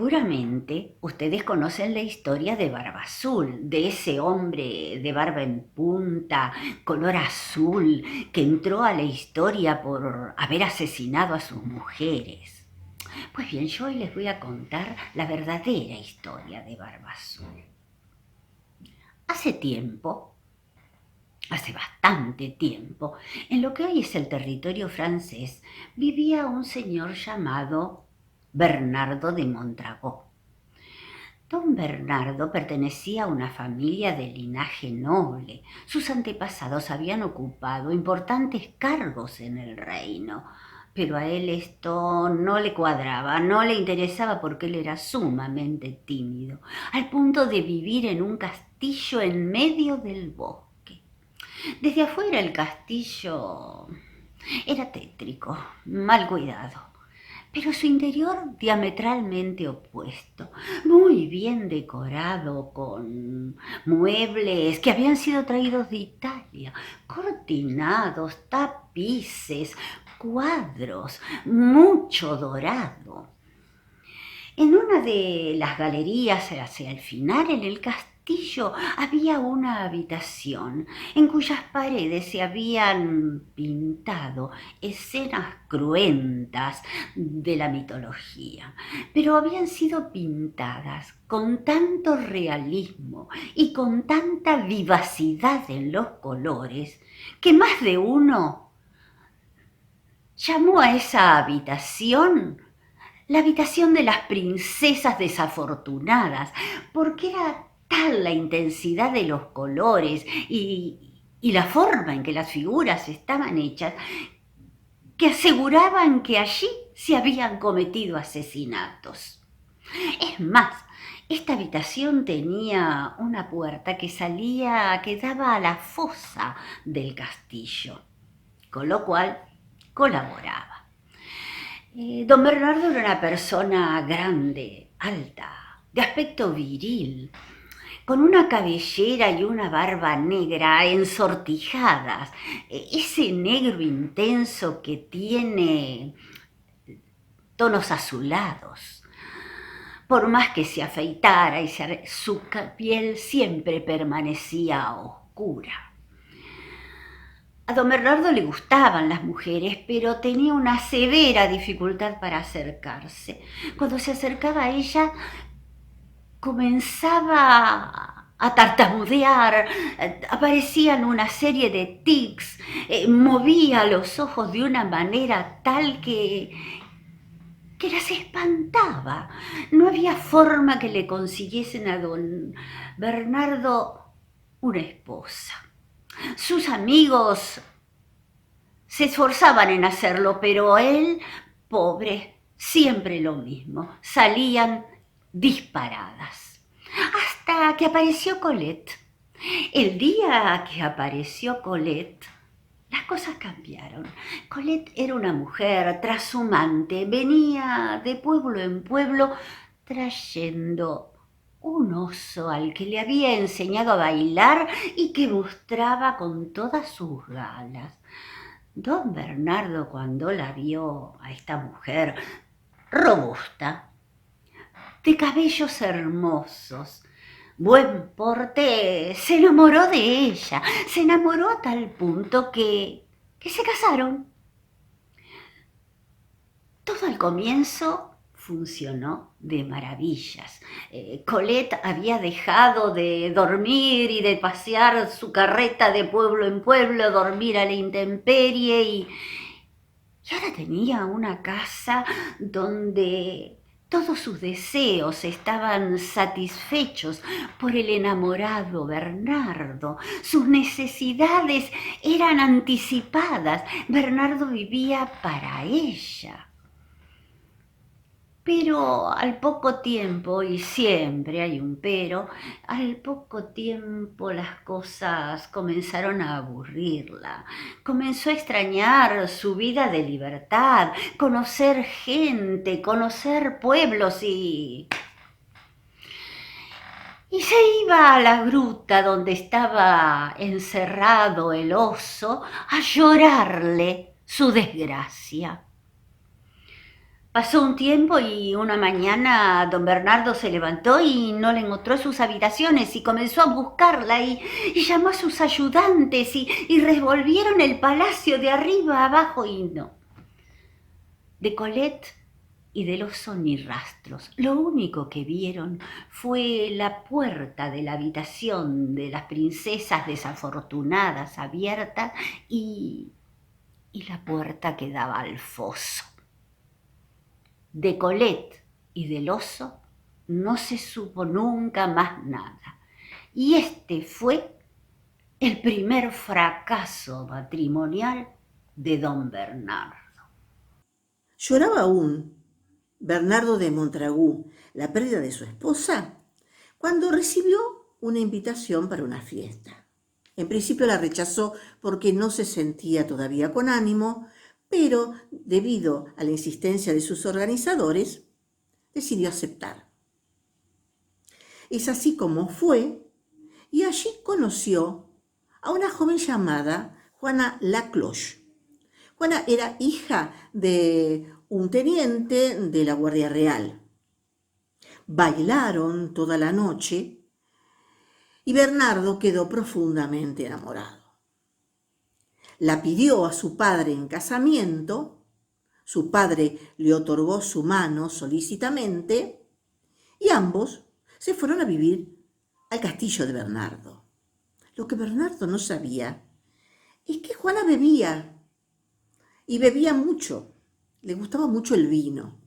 Seguramente ustedes conocen la historia de Barba Azul, de ese hombre de barba en punta, color azul, que entró a la historia por haber asesinado a sus mujeres. Pues bien, yo hoy les voy a contar la verdadera historia de Barba Azul. Hace tiempo, hace bastante tiempo, en lo que hoy es el territorio francés, vivía un señor llamado Bernardo de Mondragón. Don Bernardo pertenecía a una familia de linaje noble. Sus antepasados habían ocupado importantes cargos en el reino, pero a él esto no le cuadraba, no le interesaba porque él era sumamente tímido, al punto de vivir en un castillo en medio del bosque. Desde afuera el castillo era tétrico, mal cuidado, pero su interior diametralmente opuesto, muy bien decorado con muebles que habían sido traídos de Italia, cortinados, tapices, cuadros, mucho dorado. En una de las galerías hacia el final, en el castillo, había una habitación en cuyas paredes se habían pintado escenas cruentas de la mitología, pero habían sido pintadas con tanto realismo y con tanta vivacidad en los colores que más de uno llamó a esa habitación la habitación de las princesas desafortunadas, porque era tal la intensidad de los colores y la forma en que las figuras estaban hechas, que aseguraban que allí se habían cometido asesinatos. Es más, esta habitación tenía una puerta que daba a la fosa del castillo, con lo cual colaboraba. Don Bernardo era una persona grande, alta, de aspecto viril, con una cabellera y una barba negra ensortijadas, ese negro intenso que tiene tonos azulados. Por más que se afeitara su piel siempre permanecía oscura. A don Bernardo le gustaban las mujeres, pero tenía una severa dificultad para acercarse. Cuando se acercaba a ella, comenzaba a tartamudear, aparecían una serie de tics, movía los ojos de una manera tal que las espantaba. No había forma que le consiguiesen a don Bernardo una esposa. Sus amigos se esforzaban en hacerlo, pero él, pobre, siempre lo mismo. Salían disparadas. Hasta que apareció Colette. El día que apareció Colette, las cosas cambiaron. Colette era una mujer trashumante, venía de pueblo en pueblo trayendo un oso al que le había enseñado a bailar y que mostraba con todas sus galas. Don Bernardo, cuando la vio a esta mujer robusta, de cabellos hermosos, buen porte, se enamoró de ella, se enamoró a tal punto que se casaron. Todo al comienzo funcionó de maravillas. Colette había dejado de dormir y de pasear su carreta de pueblo en pueblo, dormir a la intemperie y ahora tenía una casa donde todos sus deseos estaban satisfechos por el enamorado Bernardo. Sus necesidades eran anticipadas. Bernardo vivía para ella. Pero al poco tiempo, y siempre hay un pero, al poco tiempo las cosas comenzaron a aburrirla. Comenzó a extrañar su vida de libertad, conocer gente, conocer pueblos y se iba a la gruta donde estaba encerrado el oso a llorarle su desgracia. Pasó un tiempo y una mañana don Bernardo se levantó y no le encontró sus habitaciones y comenzó a buscarla y llamó a sus ayudantes y revolvieron el palacio de arriba a abajo y no. De Colette y del oso ni rastros. Lo único que vieron fue la puerta de la habitación de las princesas desafortunadas abierta y la puerta que daba al foso. De Colette y del oso no se supo nunca más nada. Y este fue el primer fracaso matrimonial de don Bernardo. Lloraba aún Bernardo de Montragú la pérdida de su esposa cuando recibió una invitación para una fiesta. En principio la rechazó porque no se sentía todavía con ánimo, pero debido a la insistencia de sus organizadores, decidió aceptar. Es así como fue, y allí conoció a una joven llamada Juana Lacloche. Juana era hija de un teniente de la Guardia Real. Bailaron toda la noche y Bernardo quedó profundamente enamorado. La pidió a su padre en casamiento, su padre le otorgó su mano solícitamente y ambos se fueron a vivir al castillo de Bernardo. Lo que Bernardo no sabía es que Juana bebía y bebía mucho, le gustaba mucho el vino.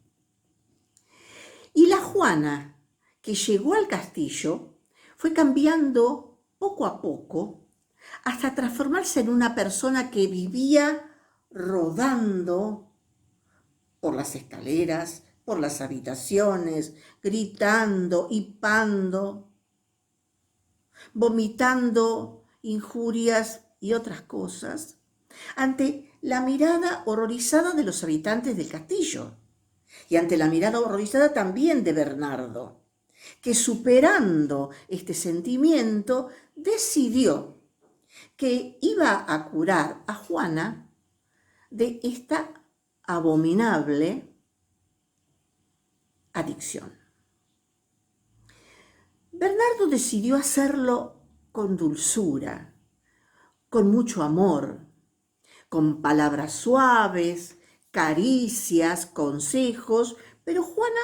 Y la Juana que llegó al castillo fue cambiando poco a poco hasta transformarse en una persona que vivía rodando por las escaleras, por las habitaciones, gritando, hipando, vomitando injurias y otras cosas, ante la mirada horrorizada de los habitantes del castillo y ante la mirada horrorizada también de Bernardo, que superando este sentimiento decidió que iba a curar a Juana de esta abominable adicción. Bernardo decidió hacerlo con dulzura, con mucho amor, con palabras suaves, caricias, consejos, pero Juana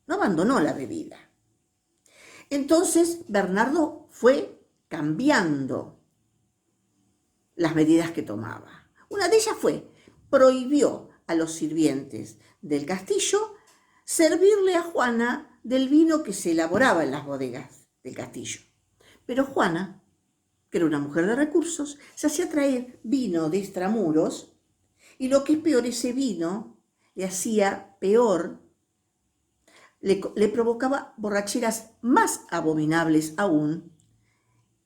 no abandonó la bebida. Entonces Bernardo fue cambiando las medidas que tomaba. Una de ellas fue, prohibió a los sirvientes del castillo servirle a Juana del vino que se elaboraba en las bodegas del castillo. Pero Juana, que era una mujer de recursos, se hacía traer vino de extramuros y lo que es peor, ese vino le hacía peor, le provocaba borracheras más abominables aún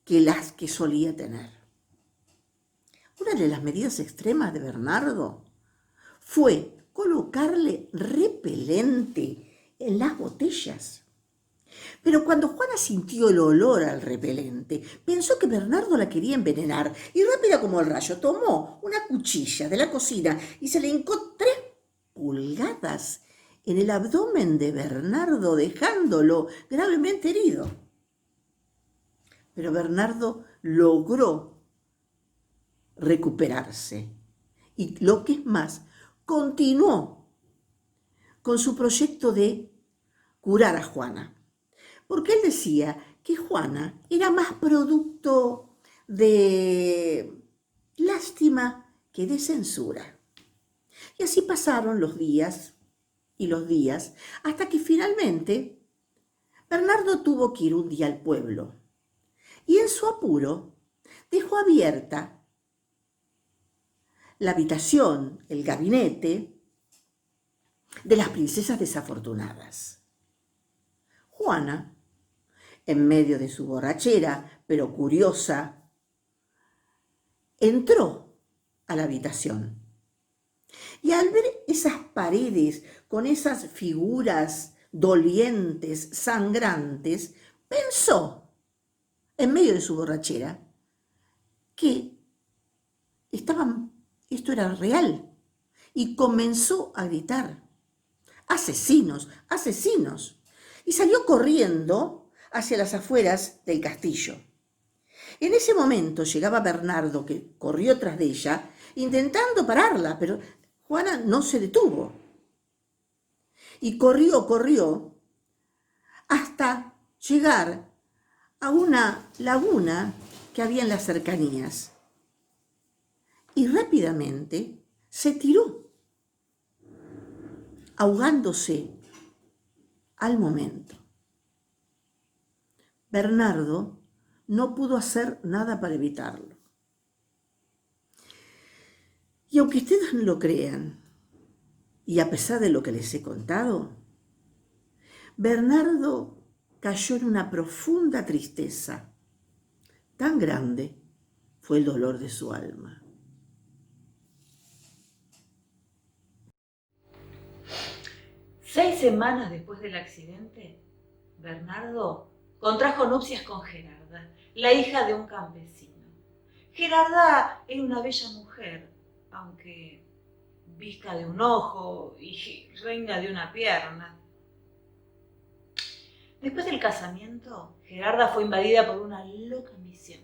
que las que solía tener. Una de las medidas extremas de Bernardo fue colocarle repelente en las botellas. Pero cuando Juana sintió el olor al repelente, pensó que Bernardo la quería envenenar y rápida como el rayo tomó una cuchilla de la cocina y se le hincó 3 pulgadas en el abdomen de Bernardo, dejándolo gravemente herido. Pero Bernardo logró recuperarse y, lo que es más, continuó con su proyecto de curar a Juana, porque él decía que Juana era más producto de lástima que de censura. Y así pasaron los días y los días, hasta que finalmente Bernardo tuvo que ir un día al pueblo y en su apuro dejó abierta la habitación, el gabinete de las princesas desafortunadas. Juana, en medio de su borrachera, pero curiosa, entró a la habitación. Y al ver esas paredes con esas figuras dolientes, sangrantes, pensó, en medio de su borrachera, que esto era real. Y comenzó a gritar: asesinos, asesinos. Y salió corriendo hacia las afueras del castillo. En ese momento llegaba Bernardo, que corrió tras de ella, intentando pararla, pero Juana no se detuvo. Y corrió hasta llegar a una laguna que había en las cercanías. Y rápidamente se tiró, ahogándose al momento. Bernardo no pudo hacer nada para evitarlo. Y aunque ustedes no lo crean, y a pesar de lo que les he contado, Bernardo cayó en una profunda tristeza. Tan grande fue el dolor de su alma. 6 semanas después del accidente, Bernardo contrajo nupcias con Gerarda, la hija de un campesino. Gerarda era una bella mujer, aunque visca de un ojo y renga de una pierna. Después del casamiento, Gerarda fue invadida por una loca ambición.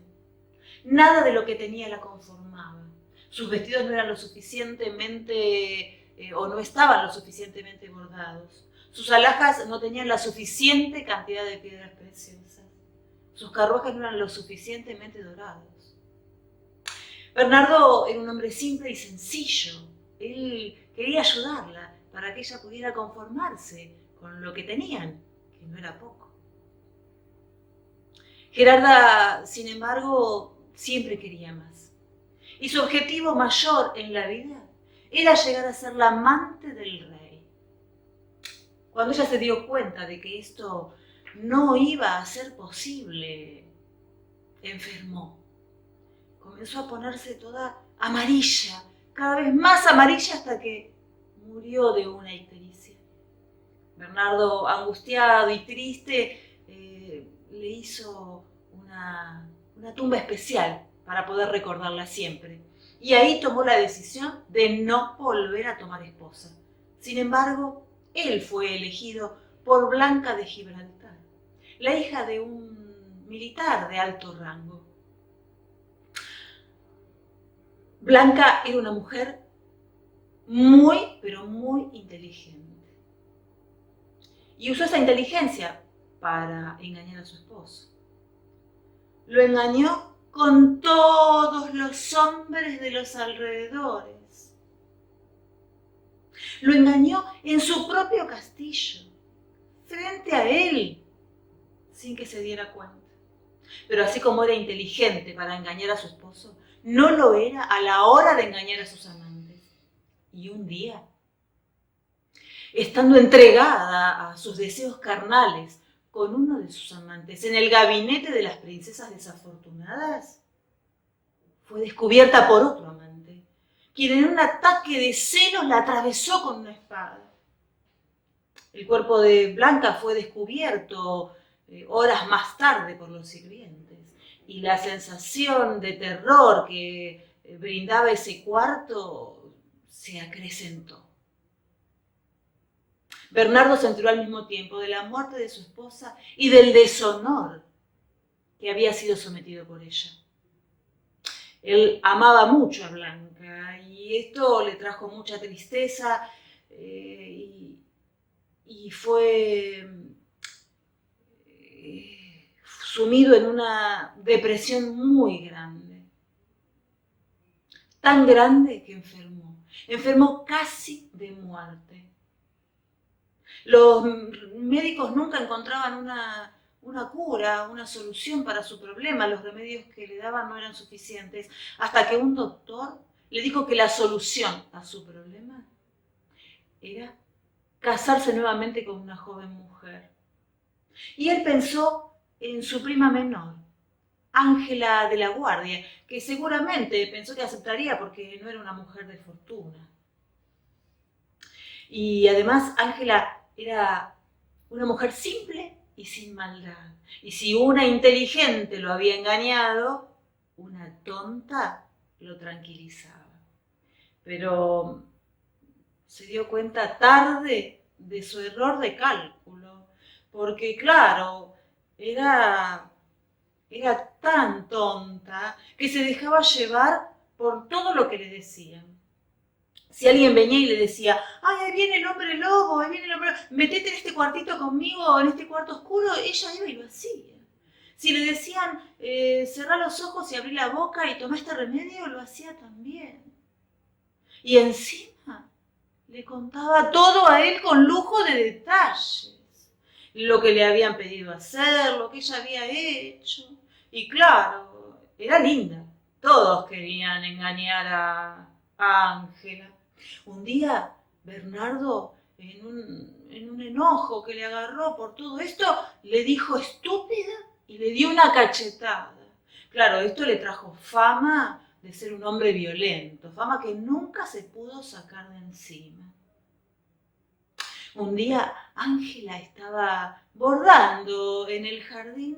Nada de lo que tenía la conformaba. Sus vestidos no eran lo suficientemente o no estaban lo suficientemente bordados. Sus alhajas no tenían la suficiente cantidad de piedras preciosas. Sus carruajes no eran lo suficientemente dorados. Bernardo era un hombre simple y sencillo. Él quería ayudarla para que ella pudiera conformarse con lo que tenían, que no era poco. Gerarda, sin embargo, siempre quería más. Y su objetivo mayor en la vida era llegar a ser la amante del rey. Cuando ella se dio cuenta de que esto no iba a ser posible, enfermó. Comenzó a ponerse toda amarilla, cada vez más amarilla hasta que murió de una ictericia. Bernardo, angustiado y triste, le hizo una tumba especial para poder recordarla siempre. Y ahí tomó la decisión de no volver a tomar esposa. Sin embargo, él fue elegido por Blanca de Gibraltar, la hija de un militar de alto rango. Blanca era una mujer muy, pero muy inteligente. Y usó esa inteligencia para engañar a su esposo. Lo engañó con todos los hombres de los alrededores. Lo engañó en su propio castillo, frente a él, sin que se diera cuenta. Pero así como era inteligente para engañar a su esposo, no lo era a la hora de engañar a sus amantes. Y un día, estando entregada a sus deseos carnales con uno de sus amantes en el gabinete de las princesas desafortunadas, fue descubierta por otro amante, quien en un ataque de celos la atravesó con una espada. El cuerpo de Blanca fue descubierto horas más tarde por los sirvientes, y la sensación de terror que brindaba ese cuarto se acrecentó. Bernardo se enteró al mismo tiempo de la muerte de su esposa y del deshonor que había sido sometido por ella. Él amaba mucho a Blanca y esto le trajo mucha tristeza y fue sumido en una depresión muy grande. Tan grande que enfermó casi de muerte. Los médicos nunca encontraban una cura, una solución para su problema. Los remedios que le daban no eran suficientes, hasta que un doctor le dijo que la solución a su problema era casarse nuevamente con una joven mujer. Y él pensó en su prima menor, Ángela de la Guardia, que seguramente pensó que aceptaría porque no era una mujer de fortuna. Y además Ángela era una mujer simple y sin maldad. Y si una inteligente lo había engañado, una tonta lo tranquilizaba. Pero se dio cuenta tarde de su error de cálculo, porque claro, era tan tonta que se dejaba llevar por todo lo que le decían. Si alguien venía y le decía, ay, ahí viene el hombre lobo, ahí viene el hombre lobo, metete en este cuartito conmigo, en este cuarto oscuro, ella iba y lo hacía. Si le decían, cerrá los ojos y abrí la boca y tomá este remedio, lo hacía también. Y encima le contaba todo a él con lujo de detalles. Lo que le habían pedido hacer, lo que ella había hecho. Y claro, era linda. Todos querían engañar a Ángela. Un día, Bernardo, en un enojo que le agarró por todo esto, le dijo estúpida y le dio una cachetada. Claro, esto le trajo fama de ser un hombre violento, fama que nunca se pudo sacar de encima. Un día Ángela estaba bordando en el jardín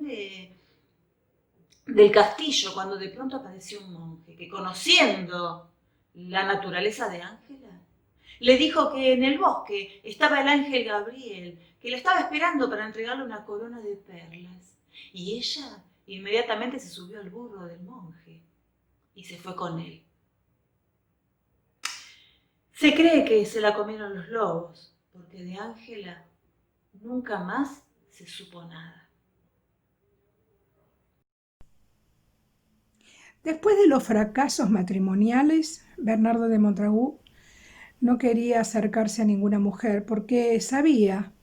del castillo cuando de pronto apareció un monje que, conociendo la naturaleza de Ángela, le dijo que en el bosque estaba el ángel Gabriel, que la estaba esperando para entregarle una corona de perlas. Y ella inmediatamente se subió al burro del monje y se fue con él. Se cree que se la comieron los lobos, porque de Ángela nunca más se supo nada. Después de los fracasos matrimoniales, Bernardo de Montagu no quería acercarse a ninguna mujer porque sabía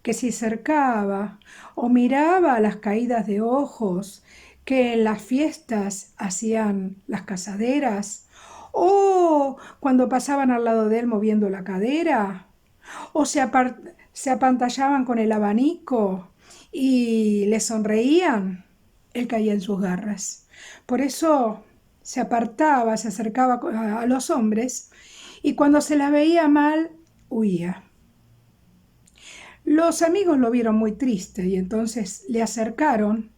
que si acercaba o miraba a las caídas de ojos que en las fiestas hacían las casaderas, o cuando pasaban al lado de él moviendo la cadera, o se apantallaban con el abanico y le sonreían, él caía en sus garras. Por eso se apartaba, se acercaba a los hombres y cuando se las veía mal, huía. Los amigos lo vieron muy triste y entonces le acercaron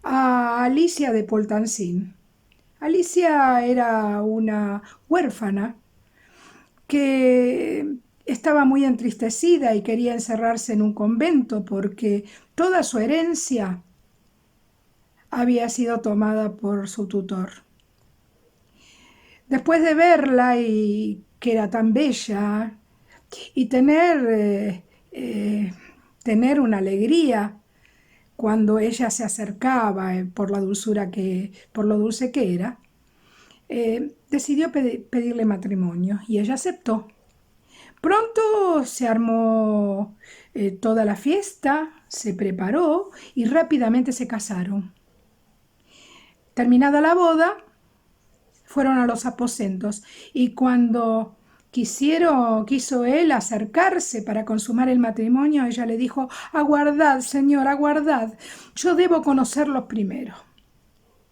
a Alicia de Poltancín. Alicia era una huérfana que estaba muy entristecida y quería encerrarse en un convento porque toda su herencia había sido tomada por su tutor. Después de verla y que era tan bella y tener una alegría cuando ella se acercaba por lo dulce que era, decidió pedirle matrimonio y ella aceptó. Pronto se armó toda la fiesta, se preparó y rápidamente se casaron. Terminada la boda, fueron a los aposentos y cuando quiso él acercarse para consumar el matrimonio, ella le dijo: aguardad, señor, aguardad, yo debo conocerlos primero.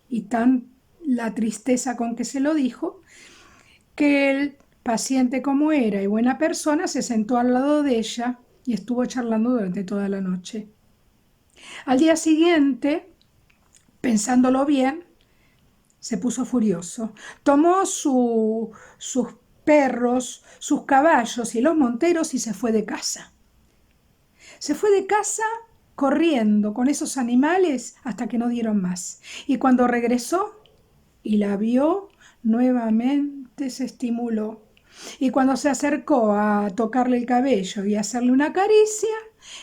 Y tan la tristeza con que se lo dijo, que él, paciente como era y buena persona, se sentó al lado de ella y estuvo charlando durante toda la noche. Al día siguiente, pensándolo bien, se puso furioso. Tomó sus perros, sus caballos y los monteros y se fue de casa. Se fue de casa corriendo con esos animales hasta que no dieron más. Y cuando regresó y la vio, nuevamente se estimuló. Y cuando se acercó a tocarle el cabello y hacerle una caricia,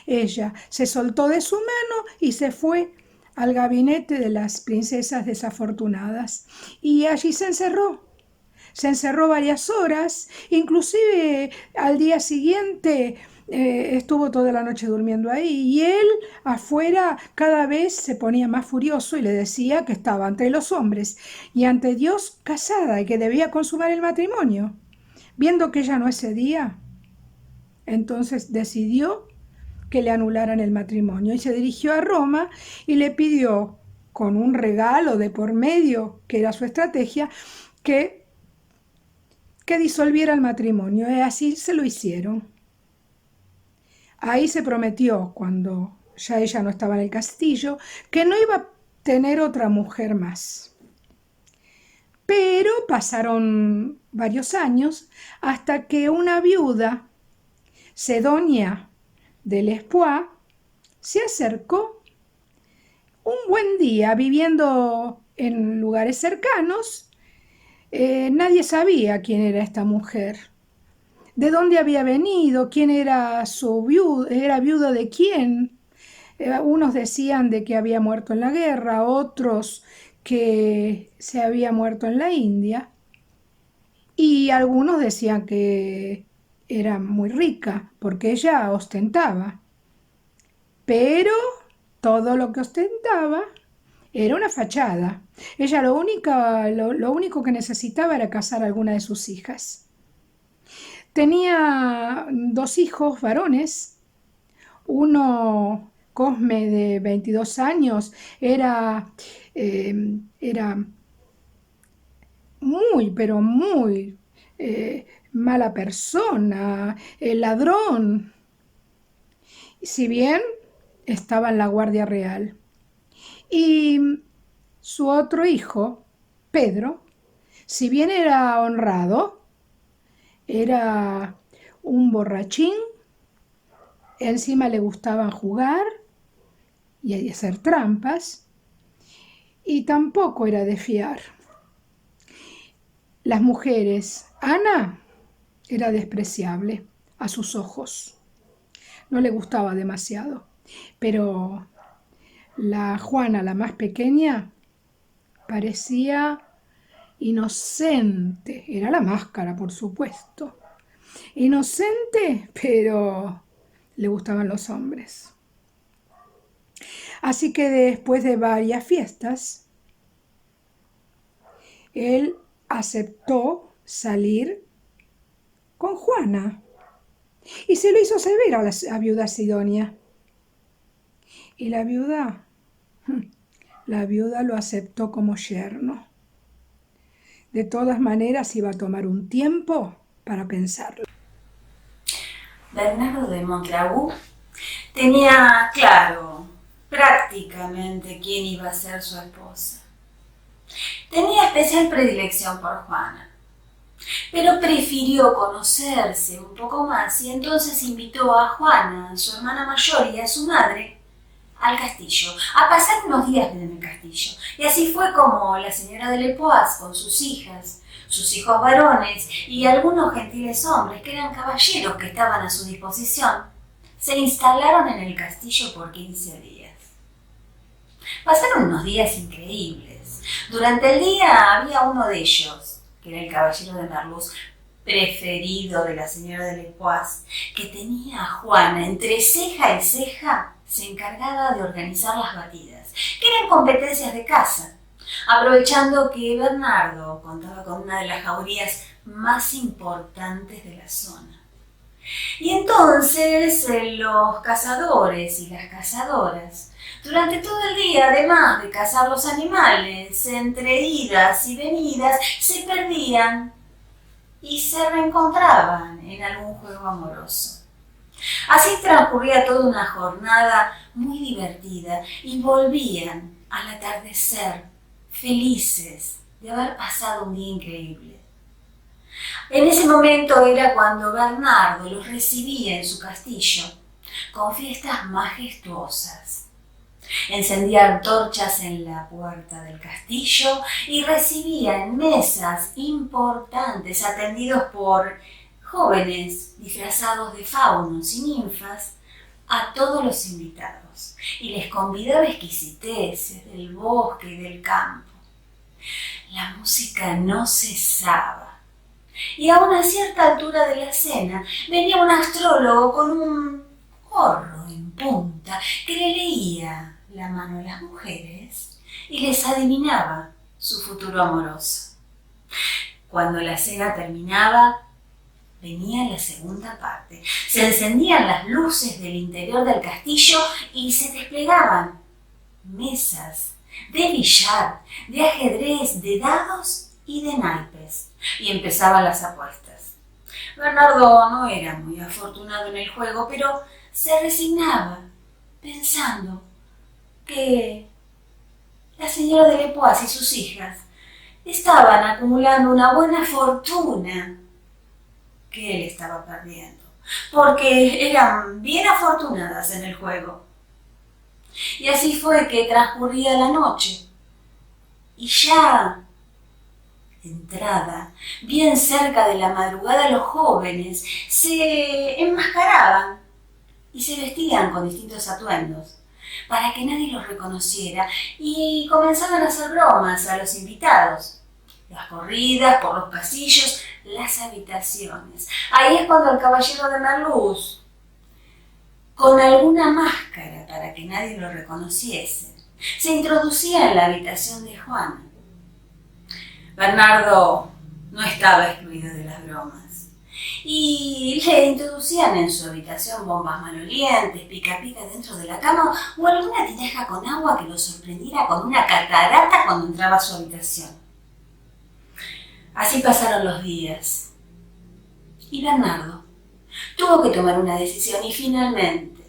ella se soltó de su mano y se fue al gabinete de las princesas desafortunadas. Y allí se encerró. Se encerró varias horas, inclusive al día siguiente estuvo toda la noche durmiendo ahí y él afuera cada vez se ponía más furioso y le decía que estaba ante los hombres y ante Dios casada y que debía consumar el matrimonio. Viendo que ella no cedía, entonces decidió que le anularan el matrimonio y se dirigió a Roma y le pidió, con un regalo de por medio, que era su estrategia, que disolviera el matrimonio, y así se lo hicieron. Ahí se prometió, cuando ya ella no estaba en el castillo, que no iba a tener otra mujer más. Pero pasaron varios años hasta que una viuda Cedonia de Lespoix se acercó un buen día viviendo en lugares cercanos. Nadie sabía quién era esta mujer, de dónde había venido, quién era su viuda, era viuda de quién. Unos decían de que había muerto en la guerra, otros que se había muerto en la India, y algunos decían que era muy rica porque ella ostentaba. Pero todo lo que ostentaba era una fachada. Ella lo único que necesitaba era casar a alguna de sus hijas. Tenía 2 hijos varones. Uno, Cosme, de 22 años, era muy, pero muy mala persona, ladrón, si bien estaba en la Guardia Real. Y su otro hijo, Pedro, si bien era honrado, era un borrachín, encima le gustaban jugar y hacer trampas, y tampoco era de fiar. Las mujeres, Ana era despreciable a sus ojos, no le gustaba demasiado, pero la Juana, la más pequeña, parecía inocente, era la máscara, por supuesto. Inocente, pero le gustaban los hombres. Así que después de varias fiestas, él aceptó salir con Juana y se lo hizo saber a la viuda Sidonia. Y la viuda lo aceptó como yerno. De todas maneras iba a tomar un tiempo para pensarlo. Bernardo de Mondragón tenía claro prácticamente quién iba a ser su esposa. Tenía especial predilección por Juana, pero prefirió conocerse un poco más y entonces invitó a Juana, su hermana mayor, y a su madre al castillo, a pasar unos días en el castillo. Y así fue como la señora de Lespoix, con sus hijas, sus hijos varones y algunos gentiles hombres que eran caballeros que estaban a su disposición, se instalaron en el castillo por 15 días. Pasaron unos días increíbles. Durante el día había uno de ellos, que era el caballero de Merluz, preferido de la señora de Lespoix, que tenía a Juana entre ceja y ceja, se encargaba de organizar las batidas, que eran competencias de caza, aprovechando que Bernardo contaba con una de las jaurías más importantes de la zona. Y entonces los cazadores y las cazadoras, durante todo el día, además de cazar los animales, entre idas y venidas, se perdían y se reencontraban en algún juego amoroso. Así transcurría toda una jornada muy divertida y volvían al atardecer felices de haber pasado un día increíble. En ese momento era cuando Bernardo los recibía en su castillo con fiestas majestuosas. Encendía antorchas en la puerta del castillo y recibía en mesas importantes atendidos por jóvenes disfrazados de faunos y ninfas a todos los invitados y les convidaba exquisiteces del bosque y del campo. La música no cesaba y a una cierta altura de la cena venía un astrólogo con un gorro en punta que le leía la mano a las mujeres y les adivinaba su futuro amoroso. Cuando la cena terminaba, venía la segunda parte. Se encendían las luces del interior del castillo y se desplegaban mesas de billar, de ajedrez, de dados y de naipes. Y empezaban las apuestas. Bernardo no era muy afortunado en el juego, pero se resignaba, pensando que la señora de Lespoix y sus hijas estaban acumulando una buena fortuna que él estaba perdiendo. porque eran bien afortunadas en el juego. Y así fue que transcurría la noche. Y ya entrada, bien cerca de la madrugada, los jóvenes se enmascaraban y se vestían con distintos atuendos para que nadie los reconociera y comenzaban a hacer bromas a los invitados. Las corridas por los pasillos, las habitaciones. Ahí es cuando el caballero de Merluz, con alguna máscara para que nadie lo reconociese, se introducía en la habitación de Juana. Bernardo no estaba excluido de las bromas y le introducían en su habitación bombas malolientes, pica pica dentro de la cama o alguna tinaja con agua que lo sorprendiera con una catarata cuando entraba a su habitación. Así pasaron los días y Bernardo tuvo que tomar una decisión y finalmente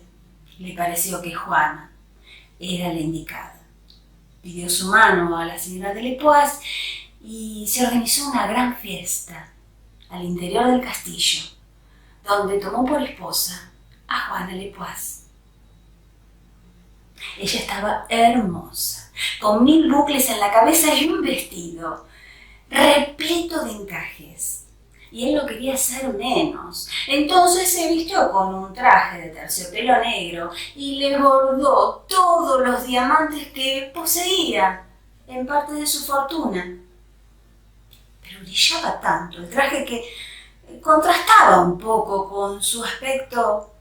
le pareció que Juana era la indicada. Pidió su mano a la señora de Lepoix y se organizó una gran fiesta al interior del castillo, donde tomó por esposa a Juana Lepoix. Ella estaba hermosa, con 1000 bucles en la cabeza y un vestido repleto de encajes. Y él no quería ser menos. Entonces se vistió con un traje de terciopelo negro y le bordó todos los diamantes que poseía en parte de su fortuna. Pero brillaba tanto el traje que contrastaba un poco con su aspecto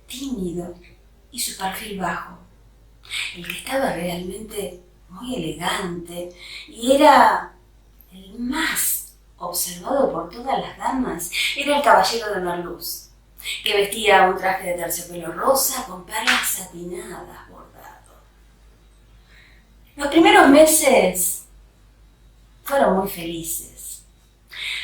tímido y su perfil bajo. El que estaba realmente muy elegante y era el más observado por todas las damas era el caballero de Merluz, que vestía un traje de terciopelo rosa con perlas satinadas bordado. Los primeros meses fueron muy felices.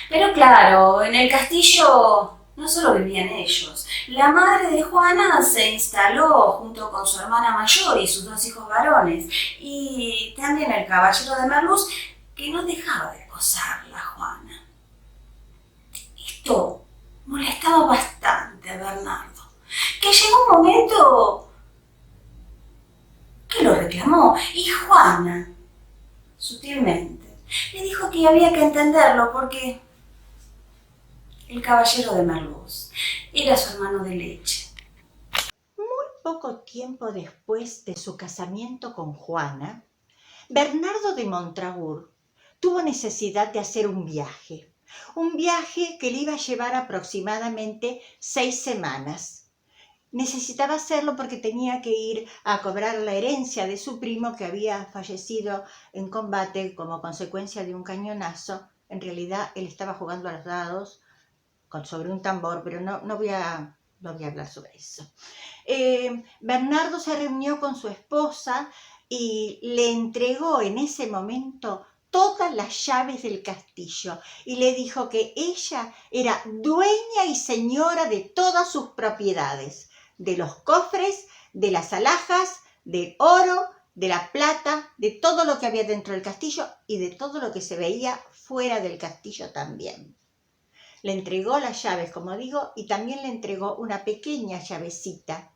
Pero claro, en el castillo no solo vivían ellos. La madre de Juana se instaló junto con su hermana mayor y sus 2 hijos varones, y también el caballero de Merluz, que no dejaba de acosarla a Juana. Esto molestaba bastante a Bernardo, que llegó un momento que lo reclamó, y Juana, sutilmente, le dijo que había que entenderlo porque el caballero de Merluz era su hermano de leche. Poco tiempo después de su casamiento con Juana, Bernardo de Montagur tuvo necesidad de hacer un viaje que le iba a llevar aproximadamente 6 semanas. Necesitaba hacerlo porque tenía que ir a cobrar la herencia de su primo que había fallecido en combate como consecuencia de un cañonazo. En realidad él estaba jugando a los dados sobre un tambor, pero no voy a hablar sobre eso. Bernardo se reunió con su esposa y le entregó en ese momento todas las llaves del castillo y le dijo que ella era dueña y señora de todas sus propiedades, de los cofres, de las alhajas, del oro, de la plata, de todo lo que había dentro del castillo y de todo lo que se veía fuera del castillo también. Le entregó las llaves, como digo, y también le entregó una pequeña llavecita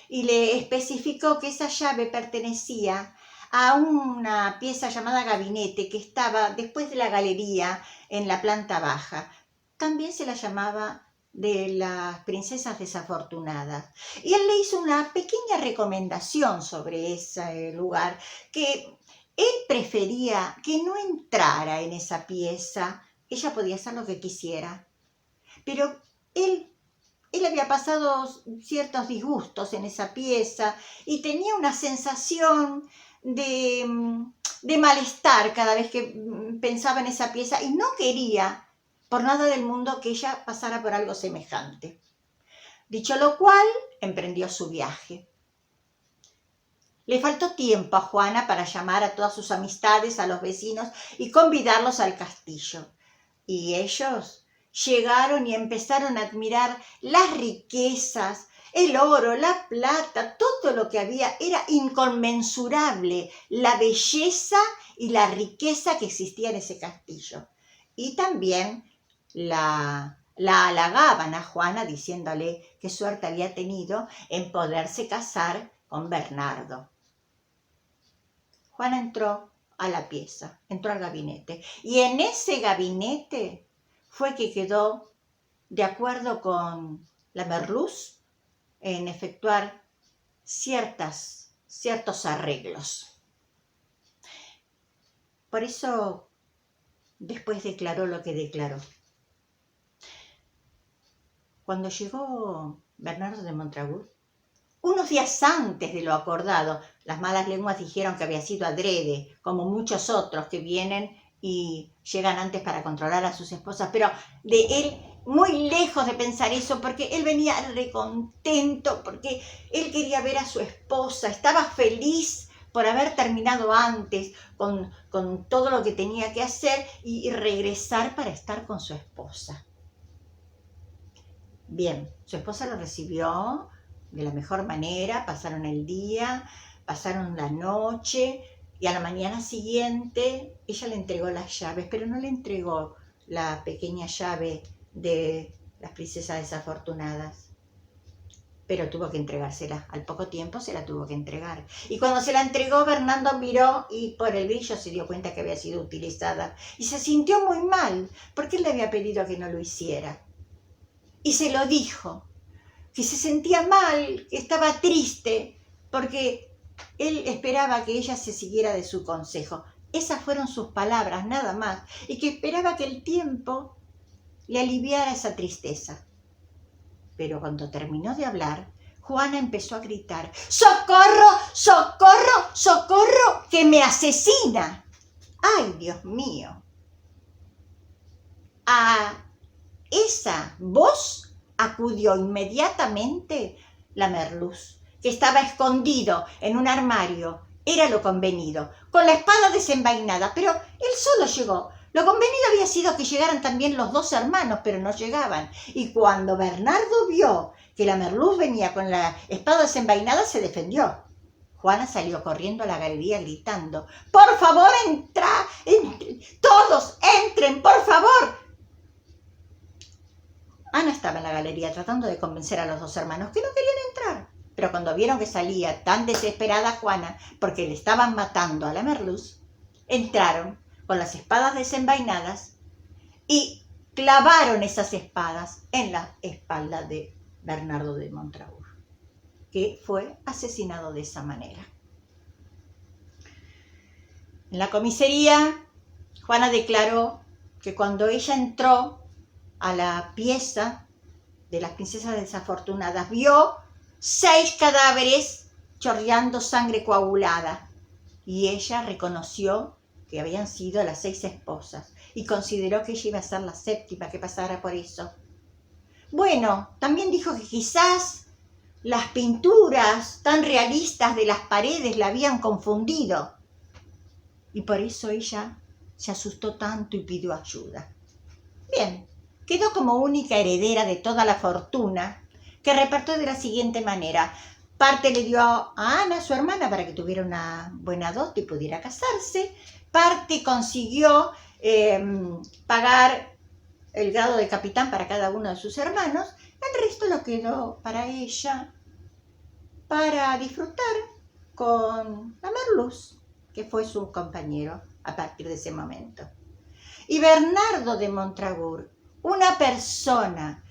y le especificó que esa llave pertenecía a una pieza llamada gabinete que estaba después de la galería en la planta baja. También se la llamaba de las princesas desafortunadas. Y él le hizo una pequeña recomendación sobre ese lugar, que él prefería que no entrara en esa pieza. Ella podía hacer lo que quisiera, pero él había pasado ciertos disgustos en esa pieza y tenía una sensación de malestar cada vez que pensaba en esa pieza y no quería por nada del mundo que ella pasara por algo semejante. Dicho lo cual, emprendió su viaje. Le faltó tiempo a Juana para llamar a todas sus amistades, a los vecinos y convidarlos al castillo. Y ellos llegaron y empezaron a admirar las riquezas, el oro, la plata, todo lo que había. Era inconmensurable la belleza y la riqueza que existía en ese castillo. Y también la la halagaban a Juana diciéndole qué suerte había tenido en poderse casar con Bernardo. Juana entró a la pieza, entró al gabinete, y en ese gabinete fue que quedó de acuerdo con la Merluz en efectuar ciertos arreglos. Por eso después declaró lo que declaró. Cuando llegó Bernardo de Montagut, unos días antes de lo acordado, las malas lenguas dijeron que había sido adrede, como muchos otros que vienen y llegan antes para controlar a sus esposas, pero de él muy lejos de pensar eso, porque él venía recontento, porque él quería ver a su esposa, estaba feliz por haber terminado antes con todo lo que tenía que hacer y regresar para estar con su esposa. Bien, su esposa lo recibió de la mejor manera, pasaron el día, pasaron la noche y a la mañana siguiente ella le entregó las llaves, pero no le entregó la pequeña llave de las princesas desafortunadas, pero tuvo que entregársela. Al poco tiempo se la tuvo que entregar. Y cuando se la entregó, Bernardo miró y por el brillo se dio cuenta que había sido utilizada y se sintió muy mal porque él le había pedido que no lo hiciera. Y se lo dijo, que se sentía mal, que estaba triste, porque él esperaba que ella se siguiera de su consejo. Esas fueron sus palabras, nada más, y que esperaba que el tiempo le aliviara esa tristeza. Pero cuando terminó de hablar, Juana empezó a gritar: ¡Socorro, socorro, socorro, que me asesina! ¡Ay, Dios mío! A esa voz acudió inmediatamente la Merluz, que estaba escondido en un armario. Era lo convenido, con la espada desenvainada, pero él solo llegó. Lo convenido había sido que llegaran también los dos hermanos, pero no llegaban. Y cuando Bernardo vio que la Merluz venía con la espada desenvainada, se defendió. Juana salió corriendo a la galería gritando: ¡Por favor, todos entren, por favor! Ana estaba en la galería tratando de convencer a los dos hermanos que no querían entrar. Pero cuando vieron que salía tan desesperada Juana porque le estaban matando a la Merluz, entraron con las espadas desenvainadas y clavaron esas espadas en la espalda de Bernardo de Montagut, que fue asesinado de esa manera. En la comisaría, Juana declaró que cuando ella entró a la pieza de las princesas desafortunadas, vio 6 cadáveres chorreando sangre coagulada, y ella reconoció que habían sido las 6 esposas y consideró que ella iba a ser la 7ª que pasara por eso. Bueno, también dijo que quizás las pinturas tan realistas de las paredes la habían confundido y por eso ella se asustó tanto y pidió ayuda. Bien, quedó como única heredera de toda la fortuna, que repartió de la siguiente manera. Parte le dio a Ana, su hermana, para que tuviera una buena dote y pudiera casarse. Parte consiguió pagar el grado de capitán para cada uno de sus hermanos. El resto lo quedó para ella, para disfrutar con la Merluz, que fue su compañero a partir de ese momento. Y Bernardo de Montagut, una persona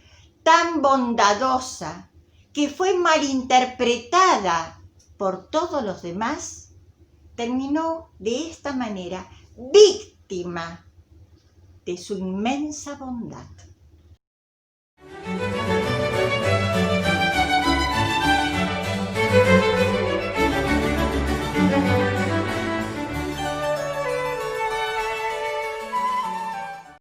tan bondadosa que fue malinterpretada por todos los demás, terminó de esta manera víctima de su inmensa bondad.